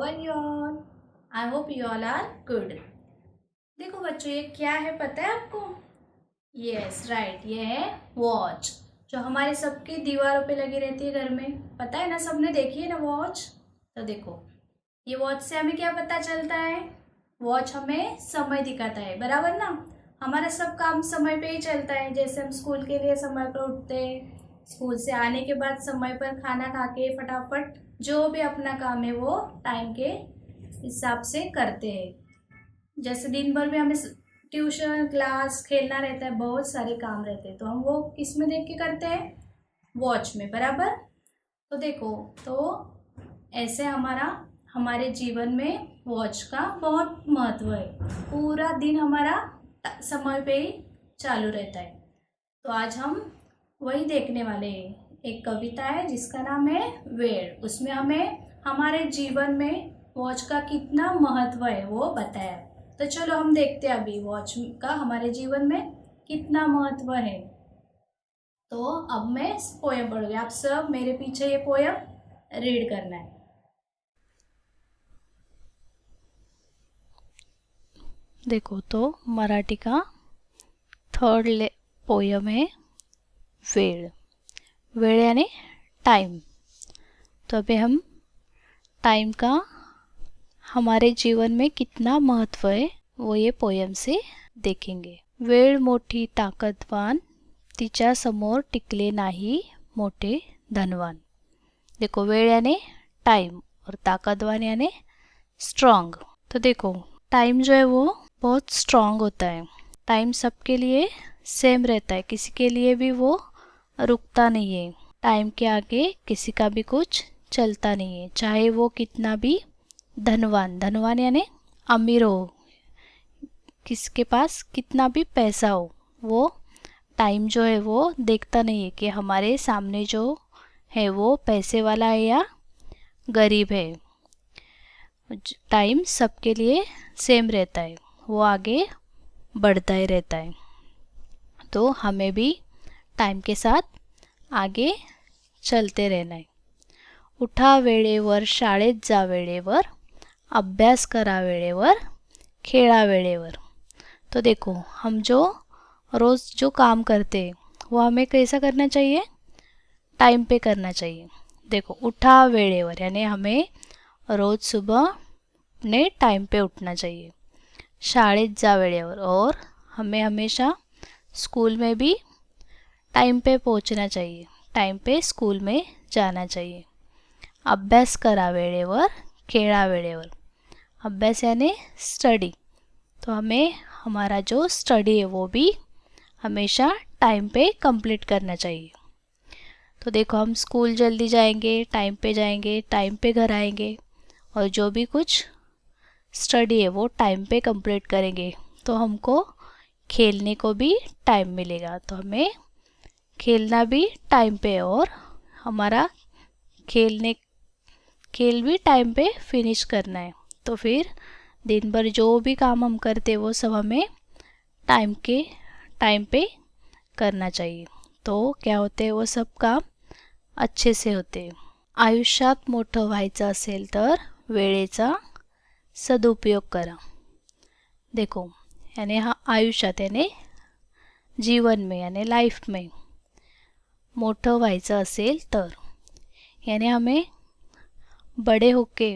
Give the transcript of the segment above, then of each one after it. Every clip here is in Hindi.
How are you all? I hope you all are good. देखो बच्चों, ये क्या है पता है आपको? यस राइट, ये है वॉच, जो हमारे सबकी दीवारों पे लगी रहती है घर में। पता है ना, सबने देखी है ना वॉच। तो देखो, ये वॉच से हमें क्या पता चलता है? वॉच हमें समय दिखाता है, बराबर ना। हमारा सब काम समय पे ही चलता है। जैसे हम स्कूल के लिए समय पर उठते हैं, स्कूल से आने के बाद समय पर खाना खा के फटाफट जो भी अपना काम है वो टाइम के हिसाब से करते हैं। जैसे दिन भर में हमें ट्यूशन क्लास खेलना रहता है, बहुत सारे काम रहते हैं, तो हम वो किस में देख के करते हैं? वॉच में, बराबर। तो देखो, तो ऐसे हमारे जीवन में वॉच का बहुत महत्व है। पूरा दिन हमारा समय पे ही चालू रहता है। तो आज हम वही देखने वाले हैं। एक कविता है जिसका नाम है वेळ। उसमें हमें हमारे जीवन में वॉच का कितना महत्व है वो बताया। तो चलो हम देखते हैं अभी वॉच का हमारे जीवन में कितना महत्व है। तो अब मैं पोयम पढ़ूंगी, आप सब मेरे पीछे ये पोयम रीड करना है। देखो, तो मराठी का थर्ड पोयम है वेळ। वेळ यानी टाइम। तो अभी हम टाइम का हमारे जीवन में कितना महत्व है वो ये पोयम से देखेंगे। वेळ मोठी ताकदवान, तिच्या समोर टिकले नाही मोठे धनवान। देखो, वेळ यानी टाइम और ताकतवान यानी स्ट्रॉन्ग। तो देखो, टाइम जो है वो बहुत स्ट्रॉन्ग होता है। टाइम सबके लिए सेम रहता है, किसी के लिए भी वो रुकता नहीं है। टाइम के आगे किसी का भी कुछ चलता नहीं है, चाहे वो कितना भी धनवान यानी अमीर हो, किसके पास कितना भी पैसा हो, वो टाइम जो है वो देखता नहीं है कि हमारे सामने जो है वो पैसे वाला है या गरीब है। टाइम सबके लिए सेम रहता है, वो आगे बढ़ता ही रहता है। तो हमें भी टाइम के साथ आगे चलते रहना है। उठा वेळेवर, शाळेत जा वेळेवर, अभ्यास करा वेळेवर, खेळा वेळेवर। तो देखो, हम जो रोज़ जो काम करते हैं वो हमें कैसा करना चाहिए? टाइम पे करना चाहिए। देखो, उठा वेळेवर यानी हमें रोज़ सुबह अपने टाइम पे उठना चाहिए। शाळेत जा वेळेवर, और हमें हमेशा स्कूल में भी टाइम पे पहुंचना चाहिए, टाइम पे स्कूल में जाना चाहिए। अभ्यास करा वेळेवर, खेळा वेळेवर। अभ्यास यानी स्टडी, तो हमें हमारा जो स्टडी है वो भी हमेशा टाइम पे कंप्लीट करना चाहिए। तो देखो, हम स्कूल जल्दी जाएंगे, टाइम पे घर आएंगे, और जो भी कुछ स्टडी है वो टाइम पे कंप्लीट करेंगे, तो हमको खेलने को भी टाइम मिलेगा। तो हमें खेलना भी टाइम पे, और हमारा खेल भी टाइम पे फिनिश करना है। तो फिर दिन भर जो भी काम हम करते वो सब हमें टाइम पे करना चाहिए। तो क्या होते हैं, वो सब काम अच्छे से होते। आयुष्यात मोठं व्हायचं असेल तर वेळेचा सदुपयोग करा। देखो, यानी हाँ, आयुष्यात यानी जीवन में यानी लाइफ में, मोठं व्हायचं असेल तर यानी हमें बड़े होके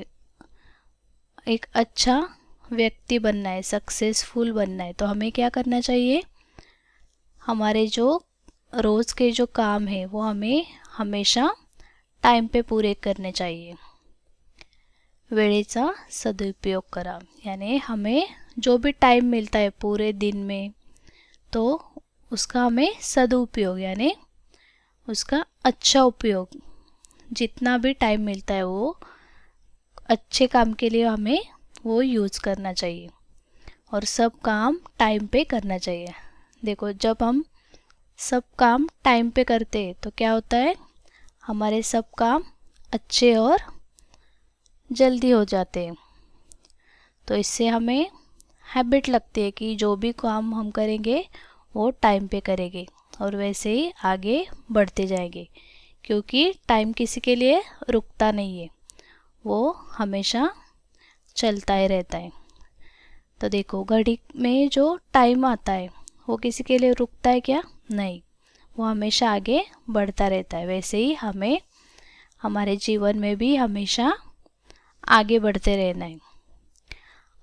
एक अच्छा व्यक्ति बनना है, सक्सेसफुल बनना है। तो हमें क्या करना चाहिए? हमारे जो रोज़ के जो काम है वो हमें हमेशा टाइम पे पूरे करने चाहिए। वेळेचा सदुपयोग करा यानी हमें जो भी टाइम मिलता है पूरे दिन में, तो उसका हमें सदुपयोग यानी उसका अच्छा उपयोग, जितना भी टाइम मिलता है वो अच्छे काम के लिए हमें वो यूज़ करना चाहिए, और सब काम टाइम पे करना चाहिए। देखो, जब हम सब काम टाइम पे करते हैं तो क्या होता है, हमारे सब काम अच्छे और जल्दी हो जाते हैं। तो इससे हमें हैबिट लगती है कि जो भी काम हम करेंगे वो टाइम पे करेंगे, और वैसे ही आगे बढ़ते जाएंगे, क्योंकि टाइम किसी के लिए रुकता नहीं है, वो हमेशा चलता ही रहता है। तो देखो घड़ी में जो टाइम आता है वो किसी के लिए रुकता है क्या? नहीं, वो हमेशा आगे बढ़ता रहता है। वैसे ही हमें हमारे जीवन में भी हमेशा आगे बढ़ते रहना है।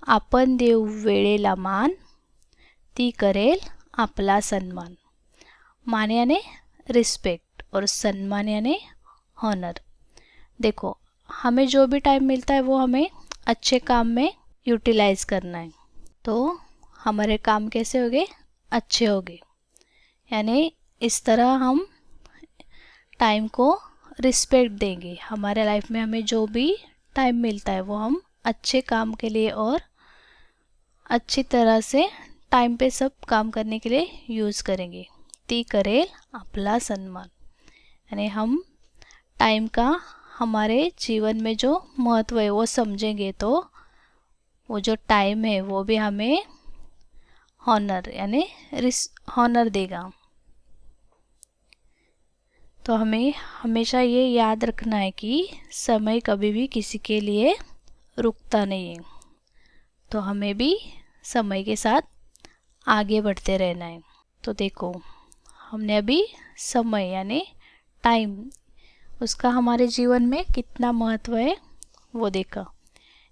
आपण देव वेळेला मान, ती करेल आपला सन्मान। मान यानी रिस्पेक्ट और सम्मान यानी हॉनर। देखो हमें जो भी टाइम मिलता है वो हमें अच्छे काम में यूटिलाइज करना है, तो हमारे काम कैसे होंगे? अच्छे होंगे। यानी इस तरह हम टाइम को रिस्पेक्ट देंगे। हमारे लाइफ में हमें जो भी टाइम मिलता है वो हम अच्छे काम के लिए और अच्छी तरह से टाइम पे सब काम करने के लिए यूज़ करेंगे। ती करेल आपला सन्मान, यानी हम टाइम का हमारे जीवन में जो महत्व है वो समझेंगे तो वो जो टाइम है वो भी हमें हॉनर यानी हॉनर देगा। तो हमें हमेशा ये याद रखना है कि समय कभी भी किसी के लिए रुकता नहीं है, तो हमें भी समय के साथ आगे बढ़ते रहना है। तो देखो हमने अभी समय यानी टाइम, उसका हमारे जीवन में कितना महत्व है वो देखा।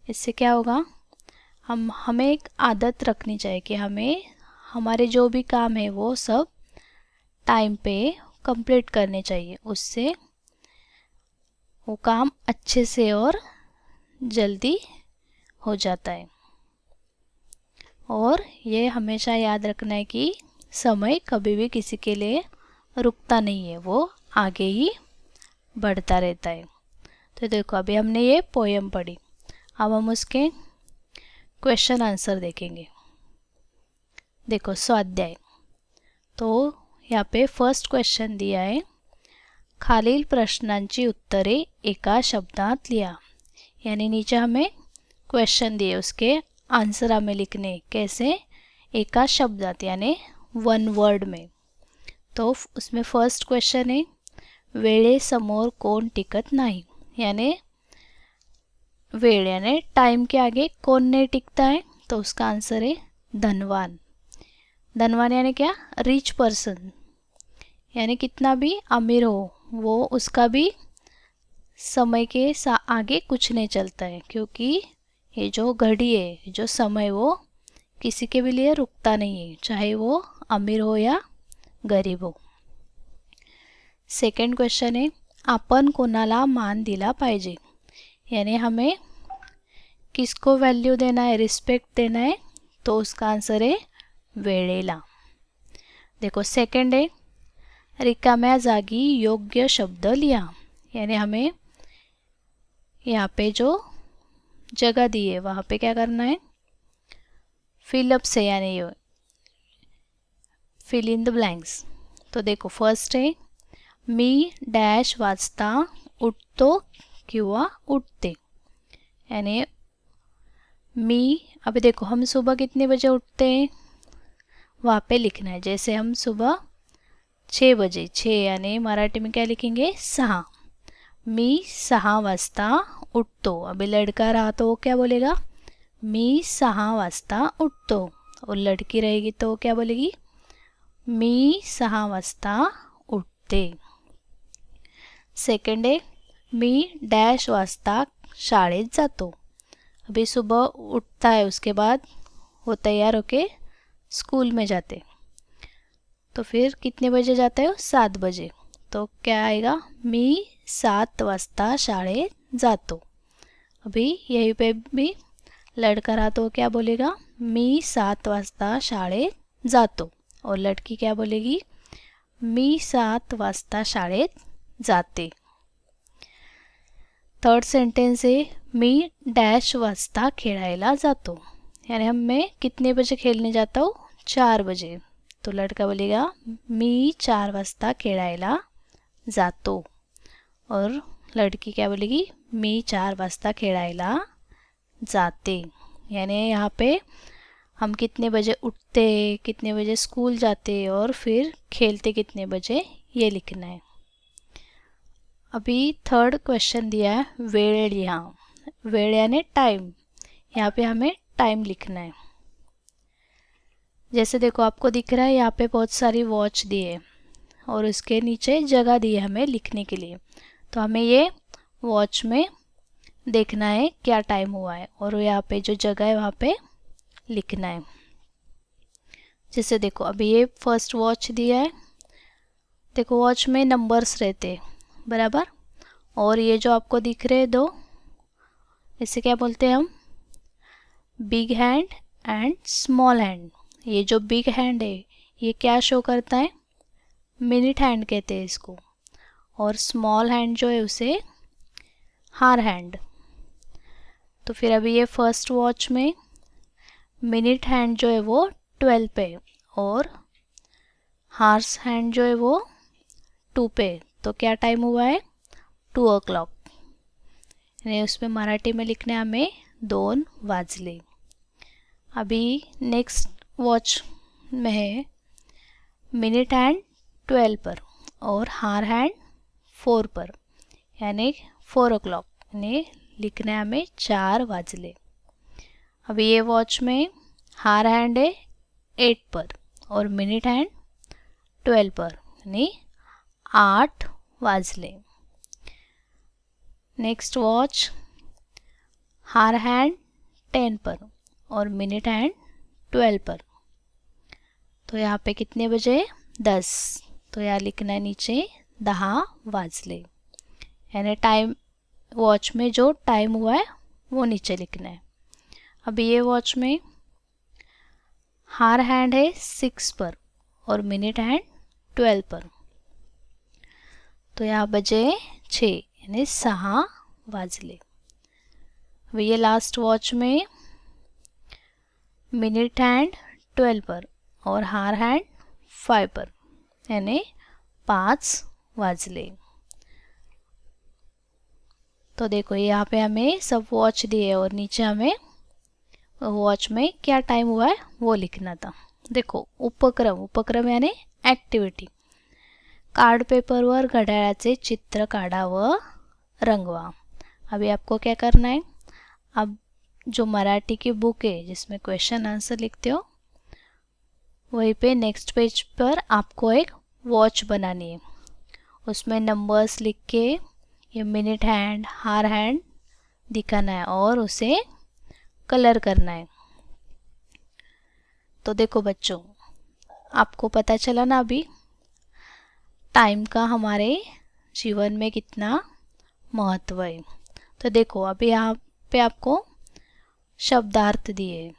इससे क्या होगा, हमें एक आदत रखनी चाहिए कि हमें हमारे जो भी काम है वो सब टाइम पे कंप्लीट करने चाहिए। उससे वो काम अच्छे से और जल्दी हो जाता है। और ये हमेशा याद रखना है कि समय कभी भी किसी के लिए रुकता नहीं है, वो आगे ही बढ़ता रहता है। तो देखो अभी हमने ये पोएम पढ़ी, अब हम उसके क्वेश्चन आंसर देखेंगे। देखो स्वाध्याय, तो यहाँ पे फर्स्ट क्वेश्चन दिया है, खालील प्रश्नांची उत्तरे एका शब्दात लिहा। यानी नीचे हमें क्वेश्चन दिए, उसके आंसर हमें लिखने कैसे? एका शब्दात यानी वन वर्ड में। तो उसमें फर्स्ट क्वेश्चन है, वेळेसमोर कोण टिकत नाही, यानी वेळ यानी टाइम के आगे कौन नहीं टिकता है? तो उसका आंसर है धनवान। धनवान यानी क्या? रिच पर्सन, यानी कितना भी अमीर हो वो उसका भी समय के आगे कुछ नहीं चलता है, क्योंकि ये जो घड़ी है, जो समय, वो किसी के भी लिए रुकता नहीं है, चाहे वो अमीर हो या गरीब हो। सेकंड क्वेश्चन है, आपण कोणाला मान दिला पाहिजे, यानी हमें किसको वैल्यू देना है, रिस्पेक्ट देना है? तो उसका आंसर है वेळेला। देखो सेकंड है, रिकाम्या जागी योग्य शब्द लिहा, यानी हमें यहाँ पे जो जगह दी है वहाँ पे क्या करना है? फिलअप से, यानी फिल इन द ब्लैंक्स। तो देखो फर्स्ट है, मी डैश वाजता उठतो किंवा उठते, यानी मी, अभी देखो हम सुबह कितने बजे उठते हैं वहाँ पे लिखना है। जैसे हम सुबह 6 बजे, 6 यानी मराठी में क्या लिखेंगे? 6। मी 6 वाजता उठतो। अभी लड़का रहा तो वो क्या बोलेगा? मी 6 वाजता उठतो। और लड़की रहेगी तो क्या बोलेगी? मी 6 वाजता उठते। सेकंड है, मी डैश वाजता शाळेत जातो। अभी सुबह उठता है, उसके बाद वो तैयार होके स्कूल में जाते, तो फिर कितने बजे जाता है वो? 7 बजे। तो क्या आएगा? मी 7 वाजता शाळेत जातो। अभी यहीं पे भी लड़का रहा तो क्या बोलेगा? मी 7 वाजता शाळेत जातो। और लड़की क्या बोलेगी? मी 7 वाजता शाळेत जाते। थर्ड सेंटेंस है, मी डैश वाजता खेळायला जातो, यानी हम मैं कितने बजे खेलने जाता हूँ? 4 बजे। तो लड़का बोलेगा मी 4 वाजता खेळायला जातो। और लड़की क्या बोलेगी? मी 4 वाजता खेळायला जाते। यानी यहाँ पे हम कितने बजे उठते, कितने बजे स्कूल जाते और फिर खेलते कितने बजे, ये लिखना है। अभी थर्ड क्वेश्चन दिया है, वेळ लिहा। वेळ यानी टाइम, यहाँ पे हमें टाइम लिखना है। जैसे देखो आपको दिख रहा है यहाँ पे बहुत सारी वॉच दी है और उसके नीचे जगह दी है हमें लिखने के लिए। तो हमें ये वॉच में देखना है क्या टाइम हुआ है और यहाँ पे जो जगह है वहाँ पे लिखना है। जैसे देखो अभी ये फर्स्ट वॉच दिया है, देखो वॉच में नंबर्स रहते बराबर, और ये जो आपको दिख रहे हैं दो, इसे क्या बोलते हैं हम, big hand and small hand. ये जो बिग हैंड है ये क्या शो करता है, मिनट हैंड कहते हैं इसको, और स्मॉल हैंड जो है उसे हार हैंड। तो फिर अभी ये फर्स्ट वॉच में मिनट हैंड जो है वो 12 पे और हार्स हैंड जो है वो 2 पे। तो क्या टाइम हुआ है, 2 o'clock। यानी उसमें मराठी में लिखने हमें 2 वाजले। अभी नेक्स्ट वॉच में है मिनट हैंड 12 पर और हार हैंड 4 पर, यानी 4 o'clock, यानी लिखना है हमें 4 वाजले। अभी ये वॉच में हार हैंड है 8 पर और मिनट हैंड 12 पर, यानी 8 वाजले। नेक्स्ट वॉच हार हैंड 10 पर और मिनट हैंड 12 पर। तो यहाँ पे कितने बजे, 10। तो यहाँ लिखना है नीचे 10 वाजले, यानी टाइम वॉच में जो टाइम हुआ है वो नीचे लिखना है। अभी ये वॉच में हार हैंड है 6 पर और मिनट हैंड 12 पर। तो यहाँ बजे 6, यानी 6 वाजले। अभी ये लास्ट वॉच में मिनट हैंड 12 पर और हार हैंड 5 पर, यानी 5 वाजले। तो देखो यहाँ पे हमें सब वॉच दिए और नीचे हमें वॉच में क्या टाइम हुआ है वो लिखना था। देखो उपक्रम, उपक्रम यानी ॲक्टिव्हिटी। कार्ड पेपरवर घड्याळाचे चित्र काढा व रंगवा। अभी आपको क्या करना है, अब जो मराठी की बुक है जिसमें क्वेश्चन आंसर लिखते हो वहीं पे नेक्स्ट पेज पर आपको एक वॉच बनानी है। उसमें नंबर्स लिख के ये मिनट हैंड हार हैंड दिखाना है और उसे कलर करना है। तो देखो बच्चों, आपको पता चला ना अभी टाइम का हमारे जीवन में कितना महत्व है। तो देखो अभी यहाँ पे आपको शब्दार्थ दिए,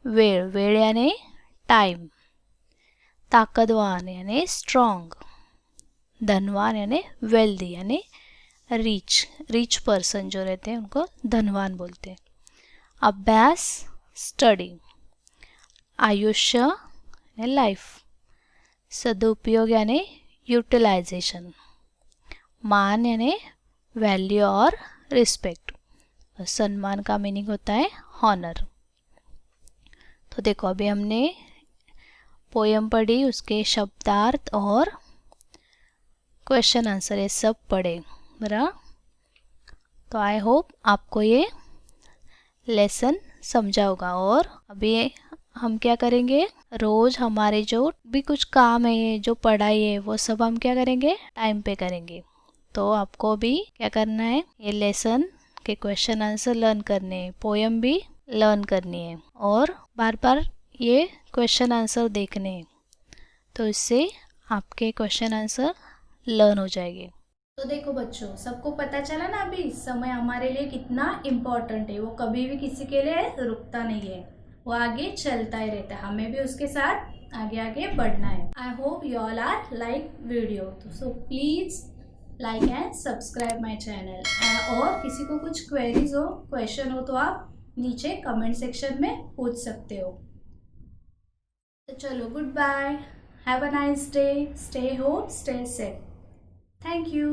वेळ, वेळ यानी टाइम, ताकतवान यानी स्ट्रॉन्ग, धनवान यानी वेल्दी यानी रिच, रिच पर्सन जो रहते हैं उनको धनवान बोलते हैं। अभ्यास स्टडी, आयुष्य यानी लाइफ, सदुपयोग यानी यूटिलाइजेशन, मान यानी वैल्यू और रिस्पेक्ट, और सम्मान का मीनिंग होता है हॉनर। तो देखो अभी हमने पोयम पढ़ी, उसके शब्दार्थ और क्वेश्चन आंसर ये सब पढ़े बराबर। तो आई होप आपको ये लेसन समझा होगा। और अभी हम क्या करेंगे, रोज़ हमारे जो भी कुछ काम है, जो पढ़ाई है, वो सब हम क्या करेंगे, टाइम पे करेंगे। तो आपको भी क्या करना है, ये लेसन के क्वेश्चन आंसर लर्न करने हैं, पोयम भी लर्न करनी है और बार बार ये क्वेश्चन आंसर देखने हैं। तो इससे आपके क्वेश्चन आंसर लर्न हो जाएंगे। तो देखो बच्चों, सबको पता चला ना अभी समय हमारे लिए कितना इम्पोर्टेंट है। वो कभी भी किसी के लिए रुकता नहीं है, वो आगे चलता ही रहता है। हमें भी उसके साथ आगे आगे बढ़ना है। I hope you all are like video. तो so please like and subscribe my channel. और किसी को कुछ क्वेरीज हो, क्वेश्चन हो तो आप नीचे कमेंट सेक्शन में पूछ सकते हो। तो चलो, good bye, have a nice day, stay home, stay safe. Thank you.